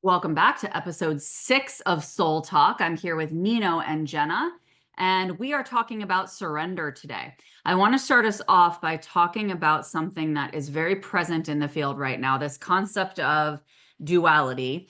Welcome back to episode 6 of Soul Talk. I'm here with Nino and Jenna, and we are talking about surrender today. I want to start us off by talking about something that is very present in the field right now, this concept of duality,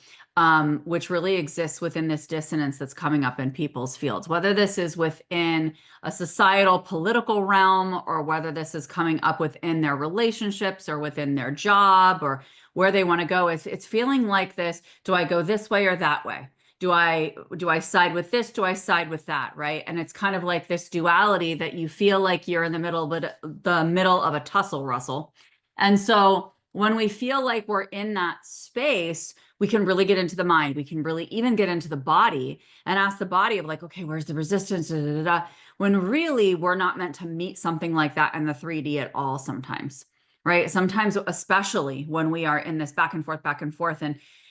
which really exists within this dissonance that's coming up in people's fields, whether this is within a societal political realm or whether this is coming up within their relationships or within their job or where they want to go. It's feeling like this. Do I go this way or that way? Do I side with this? Do I side with that? Right. And it's kind of like this duality that you feel like you're in the middle of a tussle, Russell. And so when we feel like we're in that space, we can really get into the mind. We can really even get into the body and ask the body of like, okay, where's the resistance? Da, da, da, da. When really we're not meant to meet something like that in the 3D at all sometimes. Right. Sometimes, especially when we are in this back and forth.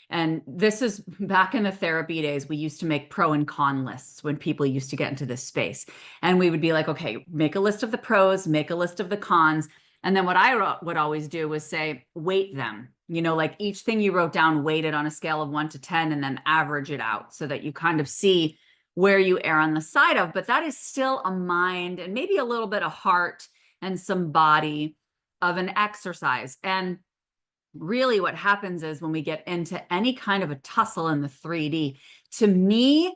And this is back in the therapy days, we used to make pro and con lists when people used to get into this space. And we would be like, okay, make a list of the pros, make a list of the cons. And then what I would always do was say, weight them, like each thing you wrote down, weight it on a scale of 1 to 10, and then average it out so that you kind of see where you err on the side of. But that is still a mind and maybe a little bit of heart and some body of an exercise. And really what happens is when we get into any kind of a tussle in the 3D, to me,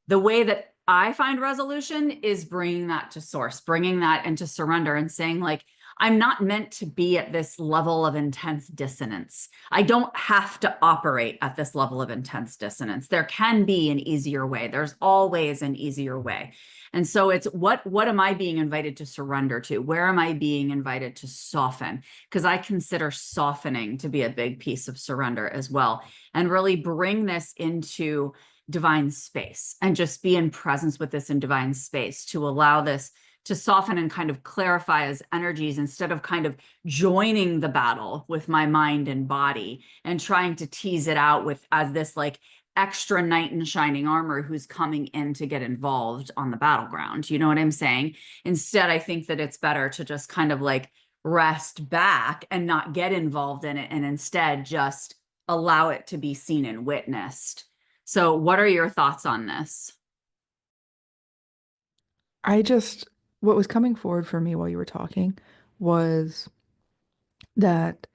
the way that I find resolution is bringing that to source, bringing that into surrender and saying like, I'm not meant to be at this level of intense dissonance. I don't have to operate at this level of intense dissonance. There can be an easier way. There's always an easier way. And so it's what am I being invited to surrender to? Where am I being invited to soften? Because I consider softening to be a big piece of surrender as well. And really bring this into divine space and just be in presence with this in divine space to allow this to soften and kind of clarify as energies instead of kind of joining the battle with my mind and body and trying to tease it out with as this like extra knight in shining armor who's coming in to get involved on the battleground. You know what I'm saying? Instead, I think that it's better to just kind of like rest back and not get involved in it and instead just allow it to be seen and witnessed. So what are your thoughts on this? What was coming forward for me while you were talking was that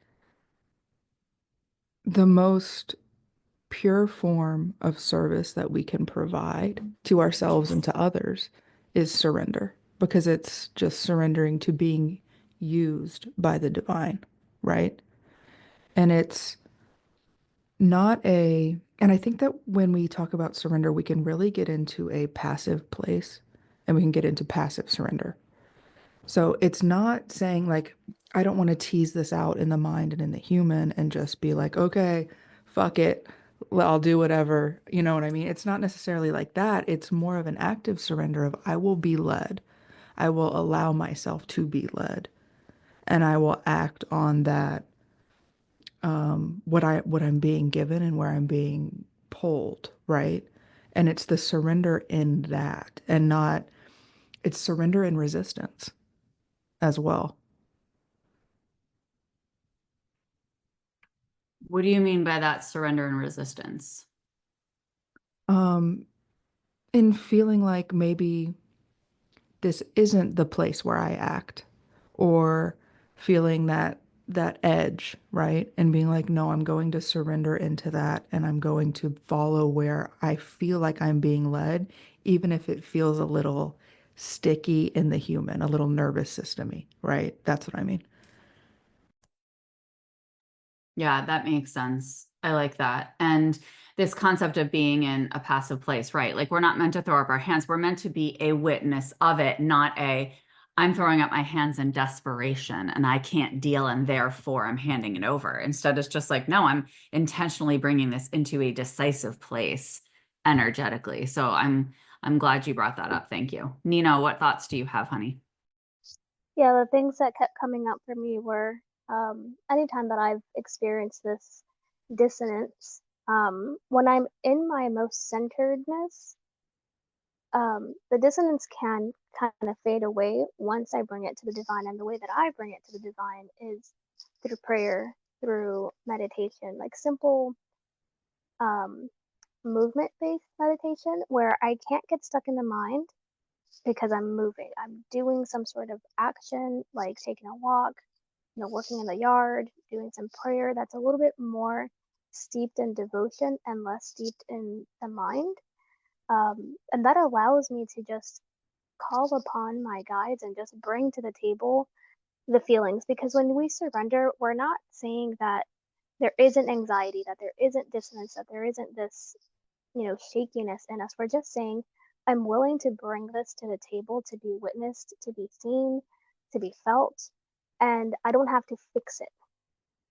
the most pure form of service that we can provide to ourselves and to others is surrender, because it's just surrendering to being used by the divine, right? And it's not a, and I think that when we talk about surrender, we can really get into a passive place and we can get into passive surrender. So it's not saying like, I don't want to tease this out in the mind and in the human and just be like, okay, fuck it. I'll do whatever. You know what I mean? It's not necessarily like that. It's more of an active surrender of I will be led. I will allow myself to be led. And I will act on that, what I'm being given and where I'm being pulled, right? And it's the surrender in that and not, it's surrender in resistance as well. What do you mean by that surrender and resistance? Um, in feeling like maybe this isn't the place where I act, or feeling that edge, right? And being like, no, I'm going to surrender into that and I'm going to follow where I feel like I'm being led, even if it feels a little sticky in the human, a little nervous systemy, right? That's what I mean. Yeah, that makes sense. I like that. And this concept of being in a passive place, right? Like we're not meant to throw up our hands. We're meant to be a witness of it, not I'm throwing up my hands in desperation and I can't deal and therefore I'm handing it over. Instead, it's just like, no, I'm intentionally bringing this into a decisive place energetically. So I'm glad you brought that up. Thank you. Nina, what thoughts do you have, honey? Yeah, the things that kept coming up for me were anytime that I've experienced this dissonance, when I'm in my most centeredness, the dissonance can kind of fade away once I bring it to the divine. And the way that I bring it to the divine is through prayer, through meditation, like simple movement-based meditation where I can't get stuck in the mind because I'm moving. I'm doing some sort of action, like taking a walk, working in the yard, doing some prayer that's a little bit more steeped in devotion and less steeped in the mind. And that allows me to just call upon my guides and just bring to the table the feelings. Because when we surrender, we're not saying that there isn't anxiety, that there isn't dissonance, that there isn't this, shakiness in us. We're just saying, I'm willing to bring this to the table to be witnessed, to be seen, to be felt, and I don't have to fix it,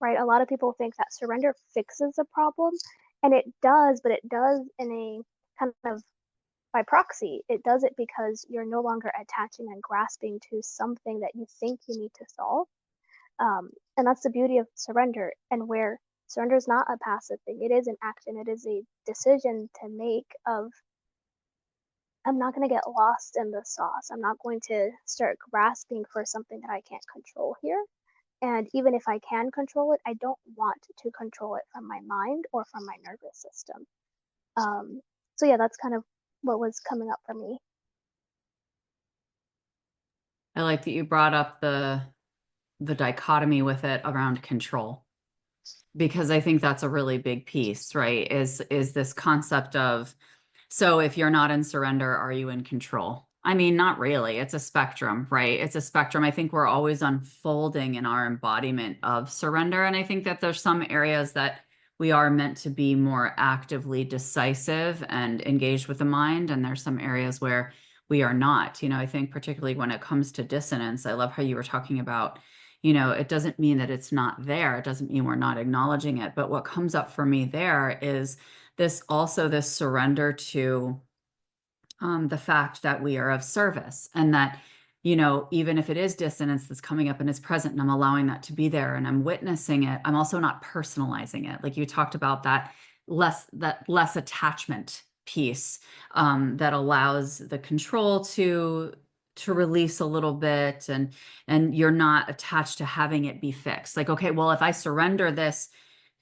right? A lot of people think that surrender fixes a problem, and it does, but it does in a kind of by proxy. It does it because you're no longer attaching and grasping to something that you think you need to solve. And that's the beauty of surrender, and where surrender is not a passive thing. It is an action. It is a decision to make of, I'm not going to get lost in the sauce. I'm not going to start grasping for something that I can't control here. And even if I can control it, I don't want to control it from my mind or from my nervous system. So yeah, that's kind of what was coming up for me. I like that you brought up the dichotomy with it around control, because I think that's a really big piece, right? Is this concept of, so if you're not in surrender, are you in control? I mean, not really. It's a spectrum, right? It's a spectrum. I think we're always unfolding in our embodiment of surrender. And I think that there's some areas that we are meant to be more actively decisive and engaged with the mind. And there's some areas where we are not. I think particularly when it comes to dissonance, I love how you were talking about, it doesn't mean that it's not there. It doesn't mean we're not acknowledging it. But what comes up for me there is this surrender to the fact that we are of service, and that, even if it is dissonance that's coming up and is present and I'm allowing that to be there and I'm witnessing it, I'm also not personalizing it. Like you talked about that less attachment piece, that allows the control to release a little bit, and you're not attached to having it be fixed. Like, okay, well, if I surrender this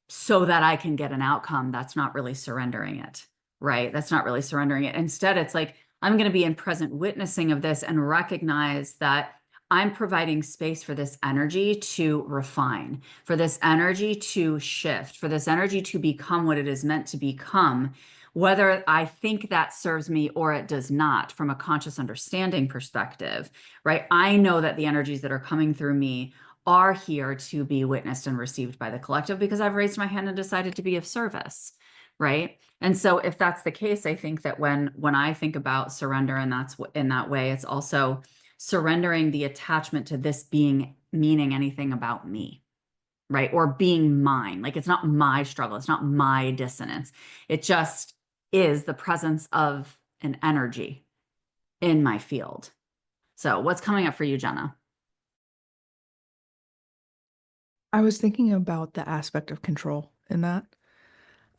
so that I can get an outcome, that's not really surrendering it, right? That's not really surrendering it. Instead, it's like, I'm going to be in present witnessing of this and recognize that I'm providing space for this energy to refine, for this energy to shift, for this energy to become what it is meant to become, whether I think that serves me or it does not, from a conscious understanding perspective, right? I know that the energies that are coming through me are here to be witnessed and received by the collective because I've raised my hand and decided to be of service, right? And so if that's the case, I think that when I think about surrender, and that's in that way, it's also surrendering the attachment to this being meaning anything about me, right? Or being mine. Like, it's not my struggle, it's not my dissonance. It just is the presence of an energy in my field. So what's coming up for you, Jenna? I was thinking about the aspect of control in that.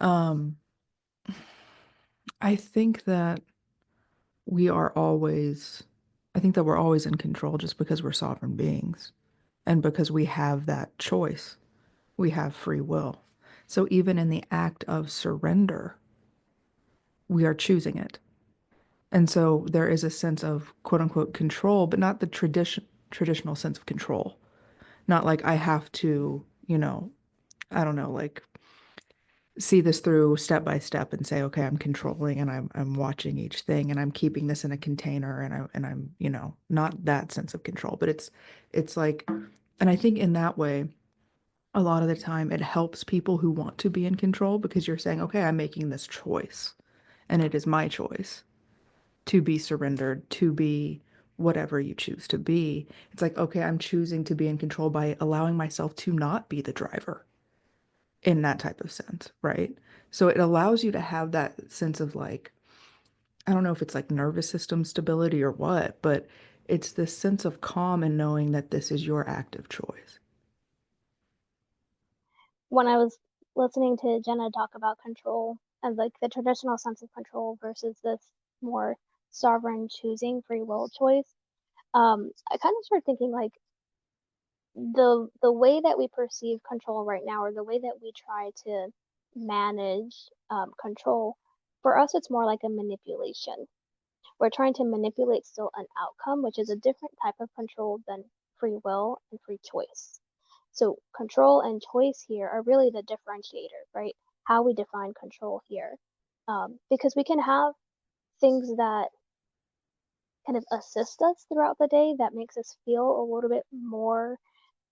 Um, I think that we are always, I think that we're always in control just because we're sovereign beings and because we have that choice. We have free will. So even in the act of surrender, we are choosing it. And so there is a sense of quote unquote control, but not the traditional sense of control. Not like I have to, I don't know, like see this through step by step and say, okay, I'm controlling and I'm watching each thing and I'm keeping this in a container and I'm, not that sense of control, but it's like, and I think in that way, a lot of the time it helps people who want to be in control because you're saying, okay, I'm making this choice and it is my choice to be surrendered, to be whatever you choose to be. It's like, okay, I'm choosing to be in control by allowing myself to not be the driver in that type of sense, right? So it allows you to have that sense of like, I don't know if it's like nervous system stability or what, but it's this sense of calm and knowing that this is your active choice. When I was listening to Jenna talk about control and like the traditional sense of control versus this more sovereign choosing free will choice, I kind of started thinking like the way that we perceive control right now, or the way that we try to manage, control. For us, it's more like a manipulation. We're trying to manipulate still an outcome, which is a different type of control than free will and free choice. So control and choice here are really the differentiator, right? How we define control here. Because we can have things that kind of assist us throughout the day that makes us feel a little bit more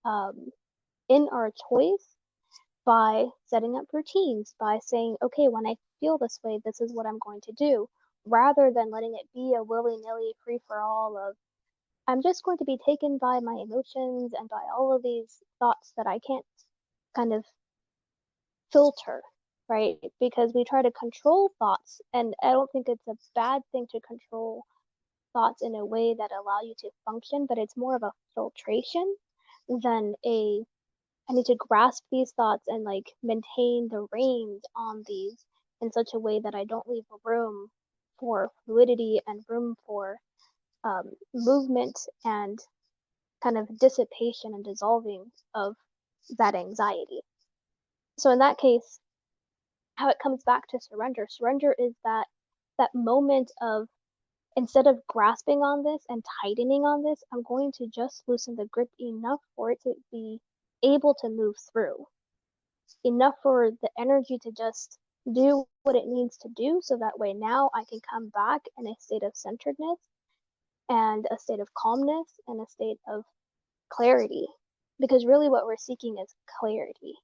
um, in our choice by setting up routines, by saying, okay, when I feel this way, this is what I'm going to do, rather than letting it be a willy-nilly free-for-all of, I'm just going to be taken by my emotions and by all of these thoughts that I can't kind of filter, right? Because we try to control thoughts, and I don't think it's a bad thing to control thoughts in a way that allow you to function, but it's more of a filtration than a I need to grasp these thoughts and like maintain the reins on these in such a way that I don't leave room for fluidity and room for movement and kind of dissipation and dissolving of that anxiety. So in that case, how it comes back to surrender. Surrender is that moment of, instead of grasping on this and tightening on this, I'm going to just loosen the grip enough for it to be able to move through, enough for the energy to just do what it needs to do, so that way now I can come back in a state of centeredness and a state of calmness and a state of clarity. Because really what we're seeking is clarity.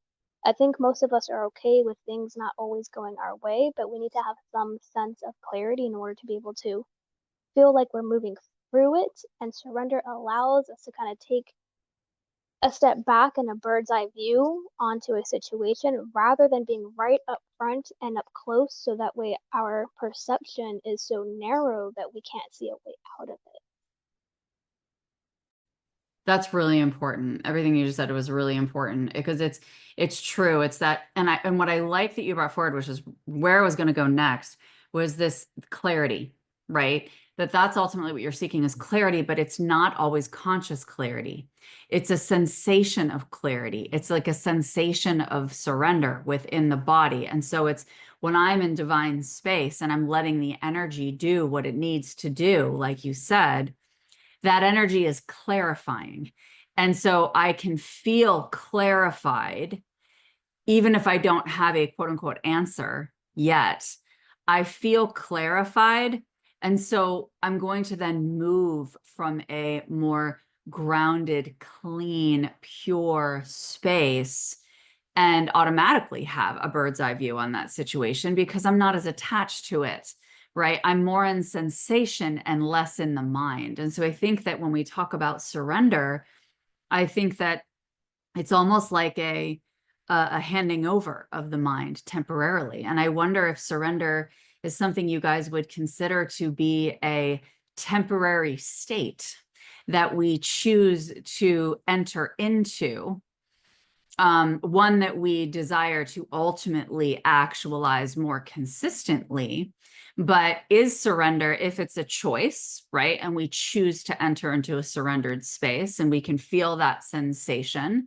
I think most of us are okay with things not always going our way, but we need to have some sense of clarity in order to be able to feel like we're moving through it. And surrender allows us to kind of take a step back and a bird's eye view onto a situation rather than being right up front and up close, so that way our perception is so narrow that we can't see a way out of it. That's really important. Everything you just said was really important because it's true. It's that, and what I like that you brought forward, which is where I was going to go next, was this clarity, right? That's ultimately what you're seeking is clarity, but it's not always conscious clarity. It's a sensation of clarity. It's like a sensation of surrender within the body. And so it's when I'm in divine space and I'm letting the energy do what it needs to do, like you said, that energy is clarifying. And so I can feel clarified, even if I don't have a quote unquote answer yet. I feel clarified. And so I'm going to then move from a more grounded, clean, pure space and automatically have a bird's eye view on that situation because I'm not as attached to it, right? I'm more in sensation and less in the mind. And so I think that when we talk about surrender, I think that it's almost like a handing over of the mind temporarily. And I wonder if surrender is something you guys would consider to be a temporary state that we choose to enter into, one that we desire to ultimately actualize more consistently. But is surrender, if it's a choice, right? And we choose to enter into a surrendered space and we can feel that sensation,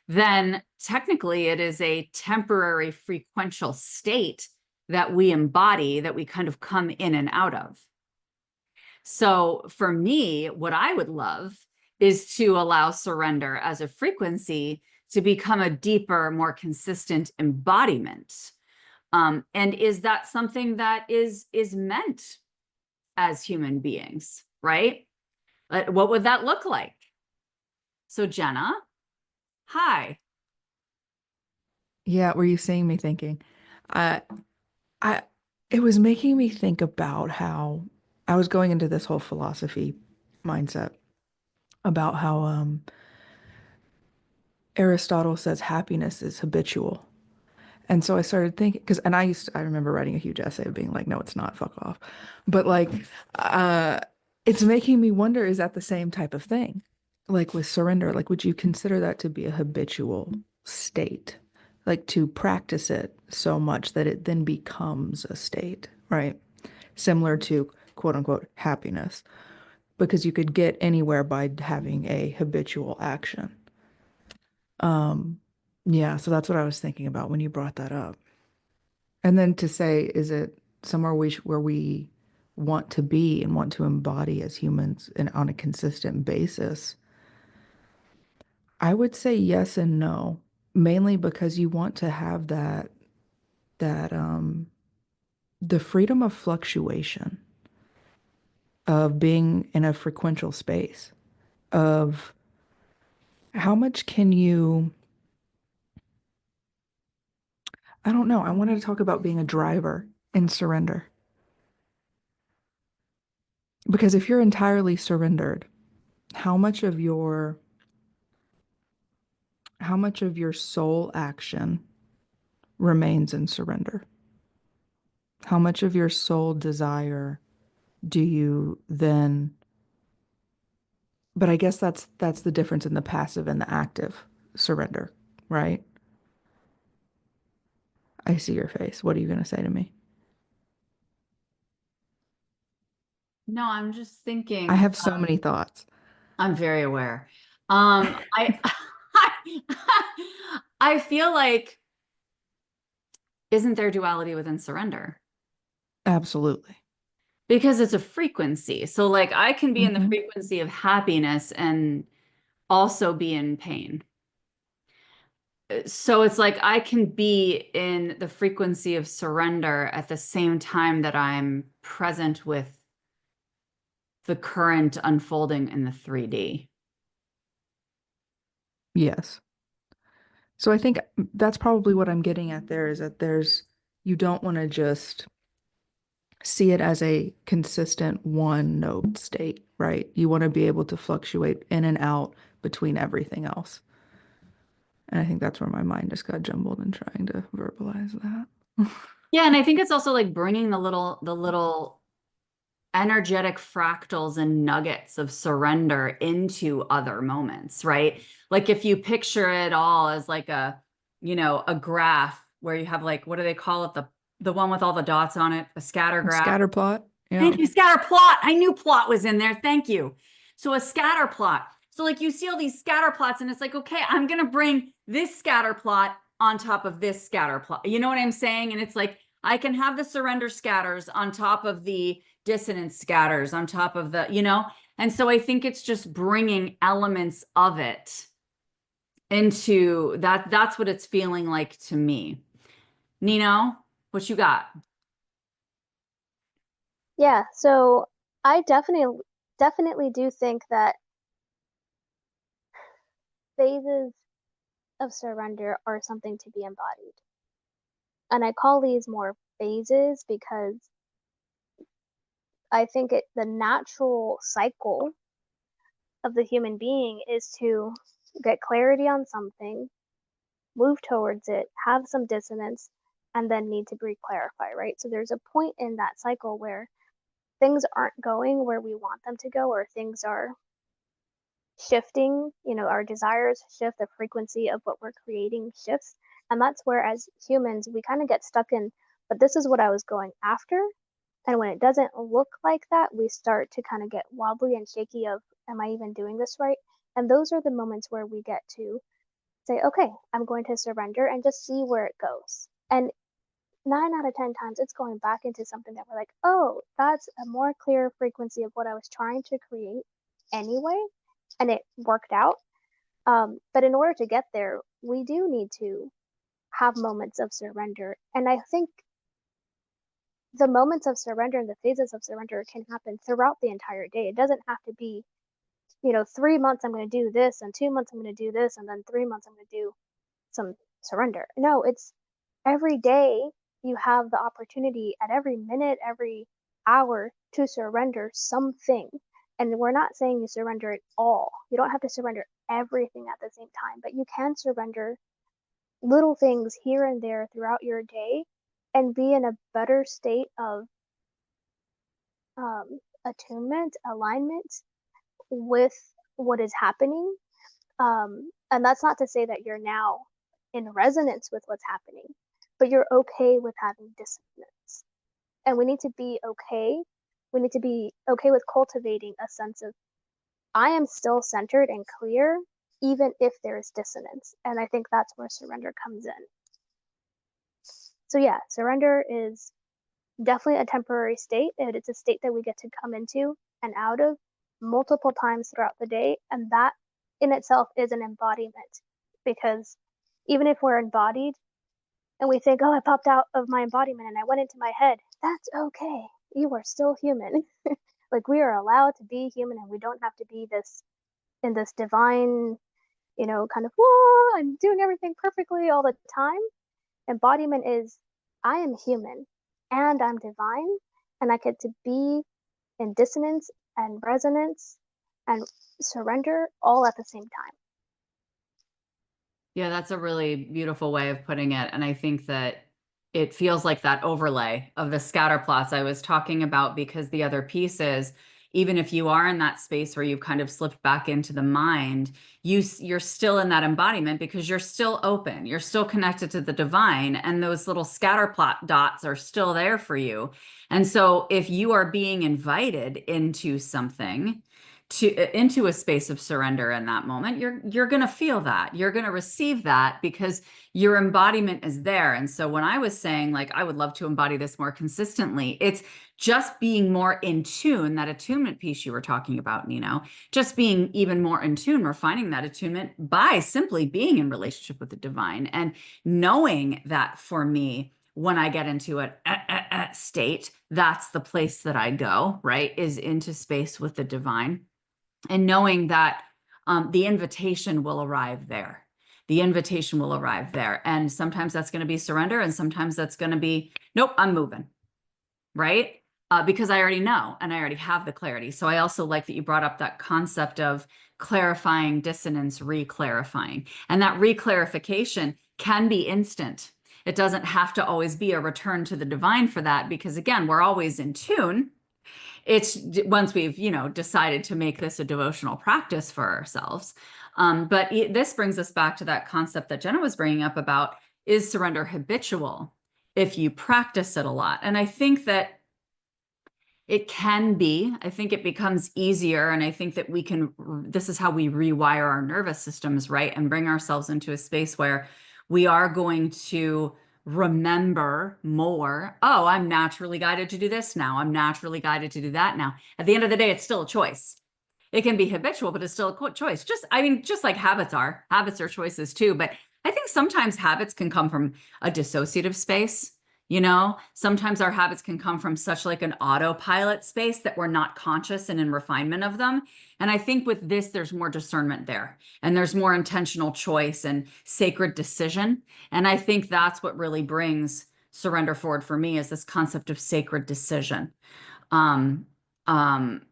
then technically it is a temporary frequential state that we embody, that we kind of come in and out of. So for me, what I would love is to allow surrender as a frequency to become a deeper, more consistent embodiment. And is that something that is meant as human beings, right? What would that look like? So Jenna, hi. Yeah, were you seeing me thinking? I, I, it was making me think about how I was going into this whole philosophy mindset about how Aristotle says happiness is habitual. And so I started thinking, because, and I remember writing a huge essay of being like, no, it's not, fuck off. But like, uh, it's making me wonder, is that the same type of thing? Like with surrender, like, would you consider that to be a habitual state? Like to practice it so much that it then becomes a state, right? Similar to quote unquote happiness, because you could get anywhere by having a habitual action. Um, yeah, so that's what I was thinking about when you brought that up. And then to say, is it somewhere where we want to be and want to embody as humans and on a consistent basis? I would say yes and no, mainly because you want to have that the freedom of fluctuation, of being in a frequential space, of how much can you, I don't know, I wanted to talk about being a driver in surrender. Because if you're entirely surrendered, how much of your soul action remains in surrender? How much of your soul desire do you then, but I guess that's the difference in the passive and the active surrender, right? I see your face. What are you going to say to me? No, I'm just thinking, I have so many thoughts. I'm very aware. I I feel like, isn't there duality within surrender? Absolutely. Because it's a frequency. So like I can be in the Hmm. frequency of happiness and also be in pain. So it's like I can be in the frequency of surrender at the same time that I'm present with the current unfolding in the 3D. Yes. So I think that's probably what I'm getting at there is that you don't want to just see it as a consistent one note state, right? You want to be able to fluctuate in and out between everything else. And I think that's where my mind just got jumbled in trying to verbalize that. Yeah, and I think it's also like bringing the little energetic fractals and nuggets of surrender into other moments, right? Like if you picture it all as like a graph where you have like, what do they call it? The one with all the dots on it, a scatter graph. Scatter plot. Yeah. Thank you, scatter plot. I knew plot was in there. Thank you. So a scatter plot. So like you see all these scatter plots and it's like, okay, I'm going to bring this scatter plot on top of this scatter plot. You know what I'm saying? And it's like, I can have the surrender scatters on top of the dissonance scatters on top of the. And so I think it's just bringing elements of it into that. That's what it's feeling like to me. Nino, what you got? Yeah, so I definitely do think that phases of surrender are something to be embodied. And I call these more phases because I think the natural cycle of the human being is to get clarity on something, move towards it, have some dissonance, and then need to re-clarify, right? So there's a point in that cycle where things aren't going where we want them to go, or things are shifting, our desires shift, the frequency of what we're creating shifts. And that's where, as humans, we kind of get stuck in, but this is what I was going after. And when it doesn't look like that, we start to kind of get wobbly and shaky of, am I even doing this right? And those are the moments where we get to say, okay, I'm going to surrender and just see where it goes. And 9 out of 10 times, it's going back into something that we're like, oh, that's a more clear frequency of what I was trying to create anyway. And it worked out. But in order to get there, we do need to have moments of surrender. And I think the moments of surrender and the phases of surrender can happen throughout the entire day. It doesn't have to be, 3 months I'm going to do this, and 2 months I'm going to do this, and then 3 months I'm going to do some surrender. No, it's every day you have the opportunity at every minute, every hour to surrender something. And we're not saying you surrender it all. You don't have to surrender everything at the same time, but you can surrender little things here and there throughout your day and be in a better state of attunement, alignment with what is happening. And that's not to say that you're now in resonance with what's happening, but you're okay with having dissonance. And we need to be okay. We need to be okay with cultivating a sense of, I am still centered and clear, even if there is dissonance. And I think that's where surrender comes in. So yeah, surrender is definitely a temporary state, and it's a state that we get to come into and out of multiple times throughout the day, and that in itself is an embodiment, because even if we're embodied and we think, oh, I popped out of my embodiment and I went into my head, that's okay. You are still human. Like, we are allowed to be human, and we don't have to be this in this divine, kind of, whoa, I'm doing everything perfectly all the time. Embodiment is, I am human and I'm divine, and I get to be in dissonance and resonance and surrender all at the same time. Yeah, that's a really beautiful way of putting it. And I think that it feels like that overlay of the scatter plots I was talking about, because the other piece is, even if you are in that space where you've kind of slipped back into the mind, you're still in that embodiment because you're still open, you're still connected to the divine, and those little scatter plot dots are still there for you. And so if you are being invited into something, into a space of surrender in that moment, you're going to feel that, you're going to receive that, because your embodiment is there. And so when I was saying, like, I would love to embody this more consistently, it's just being more in tune, that attunement piece you were talking about, Nino, just being even more in tune, refining that attunement by simply being in relationship with the divine, and knowing that for me, when I get into a state, that's the place that I go, right, is into space with the divine. And knowing that the invitation will arrive there. The invitation will arrive there. And sometimes that's going to be surrender, and sometimes that's going to be, nope, I'm moving, right? Because I already know and I already have the clarity. So I also like that you brought up that concept of clarifying dissonance, re-clarifying. And that re-clarification can be instant. It doesn't have to always be a return to the divine for that, because again, we're always in tune. It's once we've, decided to make this a devotional practice for ourselves. But this brings us back to that concept that Jenna was bringing up about, is surrender habitual if you practice it a lot? And I think that it can be. I think it becomes easier. And I think that this is how we rewire our nervous systems, right? And bring ourselves into a space where we are going to remember more. Oh, I'm naturally guided to do this now. I'm naturally guided to do that now. At the end of the day, it's still a choice. It can be habitual, but it's still a choice. Just like habits are choices too. But I think sometimes habits can come from a dissociative space. Sometimes our habits can come from such like an autopilot space that we're not conscious and in refinement of them. And I think with this, there's more discernment there, and there's more intentional choice and sacred decision. And I think that's what really brings surrender forward for me, is this concept of sacred decision. Um, um,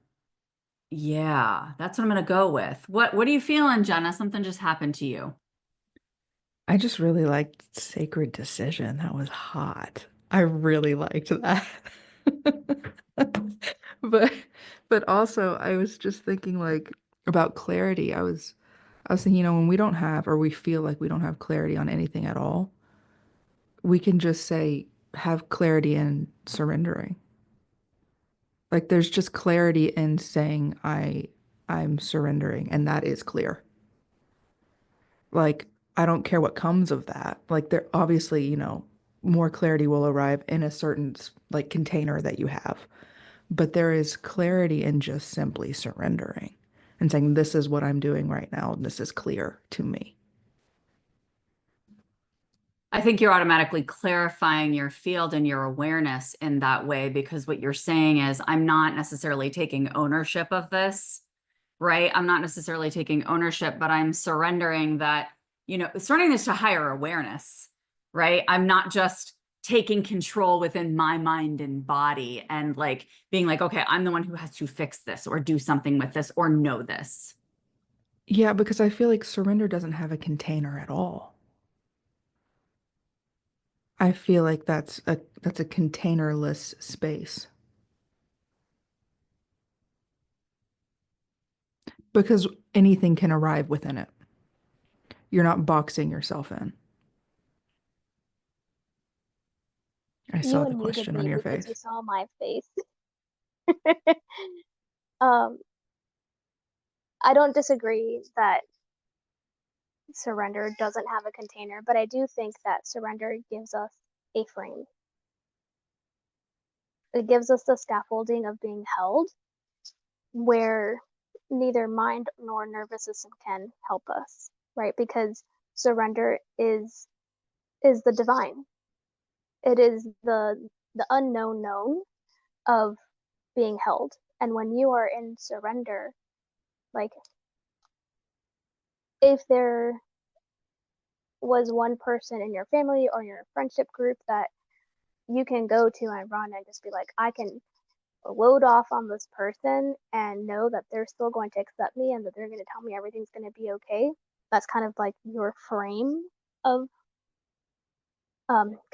yeah, that's what I'm going to go with. What are you feeling, Jenna? Something just happened to you. I just really liked Sacred Decision. That was hot. I really liked that. But also I was just thinking like about clarity. I was thinking, when we don't have, or we feel like we don't have clarity on anything at all, we can just say have clarity in surrendering. Like there's just clarity in saying I'm surrendering, and that is clear. Like, I don't care what comes of that. Like, there obviously, more clarity will arrive in a certain like container that you have. But there is clarity in just simply surrendering and saying, this is what I'm doing right now, and this is clear to me. I think you're automatically clarifying your field and your awareness in that way, because what you're saying is, I'm not necessarily taking ownership of this, right? I'm not necessarily taking ownership, but I'm surrendering that, surrendering this to higher awareness, right? I'm not just taking control within my mind and body and like being like, okay, I'm the one who has to fix this or do something with this or know this. Yeah, because I feel like surrender doesn't have a container at all. I feel like that's a containerless space because anything can arrive within it. You're not boxing yourself in. I You saw the unmuted question on me your because you face. saw my face. um, I don't disagree that surrender doesn't have a container, but I do think that surrender gives us a frame. It gives us the scaffolding of being held where neither mind nor nervous system can help us, right? Because surrender is the divine. It is the unknown known of being held. And when you are in surrender, like if there was one person in your family or your friendship group that you can go to and run and just be like, I can load off on this person and know that they're still going to accept me and that they're going to tell me everything's going to be okay. That's kind of like your frame of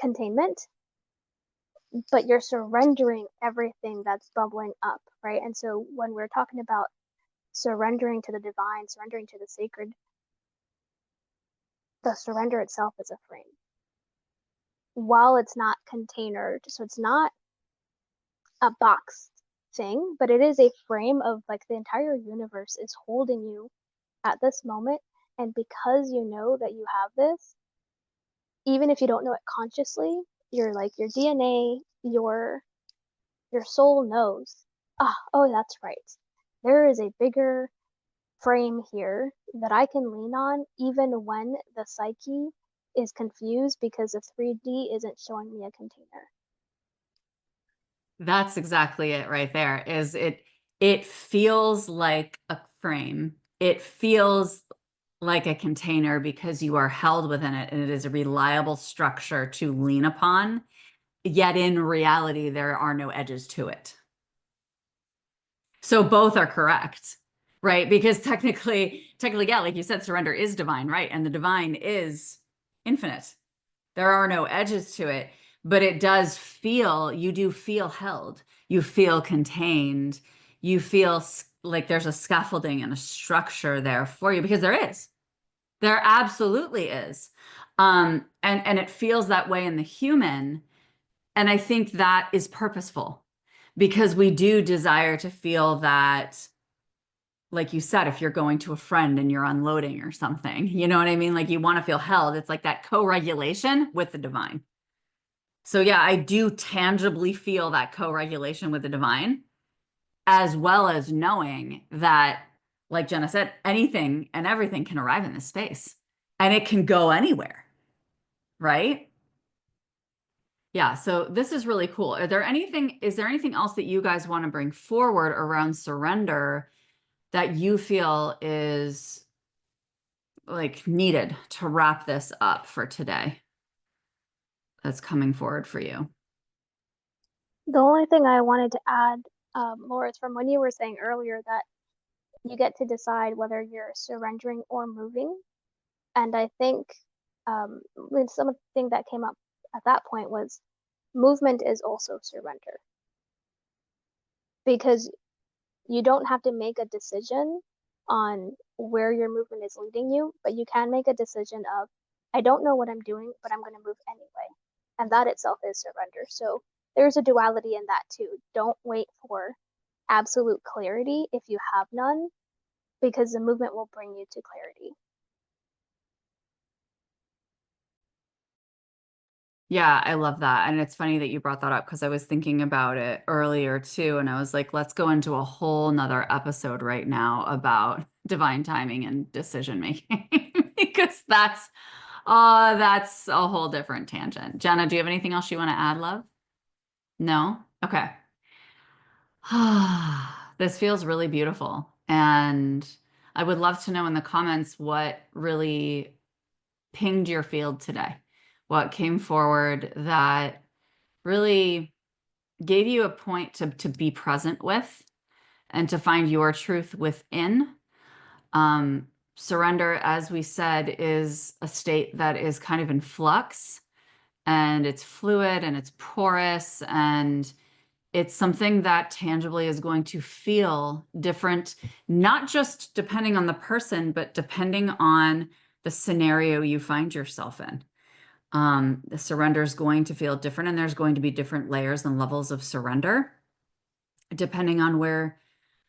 containment, but you're surrendering everything that's bubbling up, right? And so when we're talking about surrendering to the divine, surrendering to the sacred, the surrender itself is a frame. While it's not containered, so it's not a box thing, but it is a frame of like the entire universe is holding you at this moment. And because you know that you have this, even if you don't know it consciously, you're like your DNA, your soul knows, oh, that's right. There is a bigger frame here that I can lean on even when the psyche is confused because the 3D isn't showing me a container. That's exactly it right there. Is it feels like a frame. It feels like a container because you are held within it and it is a reliable structure to lean upon. Yet in reality, there are no edges to it. So both are correct, right? Because technically, yeah, like you said, surrender is divine, right? And the divine is infinite. There are no edges to it, but it does feel, you do feel held. You feel contained. You feel like there's a scaffolding and a structure there for you because there is. There absolutely is. And it feels that way in the human. And I think that is purposeful because we do desire to feel that, like you said, if you're going to a friend and you're unloading or something, you know what I mean? Like you want to feel held. It's like that co-regulation with the divine. So yeah, I do tangibly feel that co-regulation with the divine, as well as knowing that, like Jenna said, anything and everything can arrive in this space and it can go anywhere, right? Yeah, so this is really cool. Is there anything else that you guys want to bring forward around surrender that you feel is like needed to wrap this up for today that's coming forward for you? The only thing I wanted to add, Laura, is from when you were saying earlier that you get to decide whether you're surrendering or moving. And I think some of the thing that came up at that point was movement is also surrender. Because you don't have to make a decision on where your movement is leading you, but you can make a decision of, I don't know what I'm doing, but I'm going to move anyway. And that itself is surrender. So there's a duality in that too. Don't wait for absolute clarity if you have none, because the movement will bring you to clarity. Yeah, I love that. And it's funny that you brought that up because I was thinking about it earlier too. And I was like, let's go into a whole nother episode right now about divine timing and decision making because that's a whole different tangent. Jenna, do you have anything else you want to add, love? No? Okay. This feels really beautiful. And I would love to know in the comments what really pinged your field today, what came forward that really gave you a point to be present with and to find your truth within. Surrender, as we said, is a state that is kind of in flux and it's fluid and it's porous and it's something that tangibly is going to feel different, not just depending on the person, but depending on the scenario you find yourself in. The surrender is going to feel different, and there's going to be different layers and levels of surrender, depending on where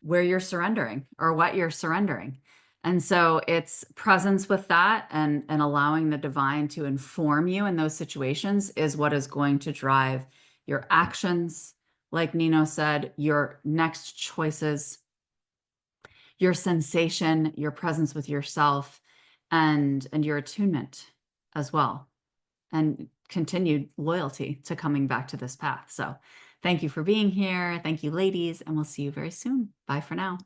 you're surrendering or what you're surrendering. And so it's presence with that and allowing the divine to inform you in those situations is what is going to drive your actions. Like Nino said, your next choices, your sensation, your presence with yourself, and your attunement as well, and continued loyalty to coming back to this path. So thank you for being here. Thank you, ladies, and we'll see you very soon. Bye for now.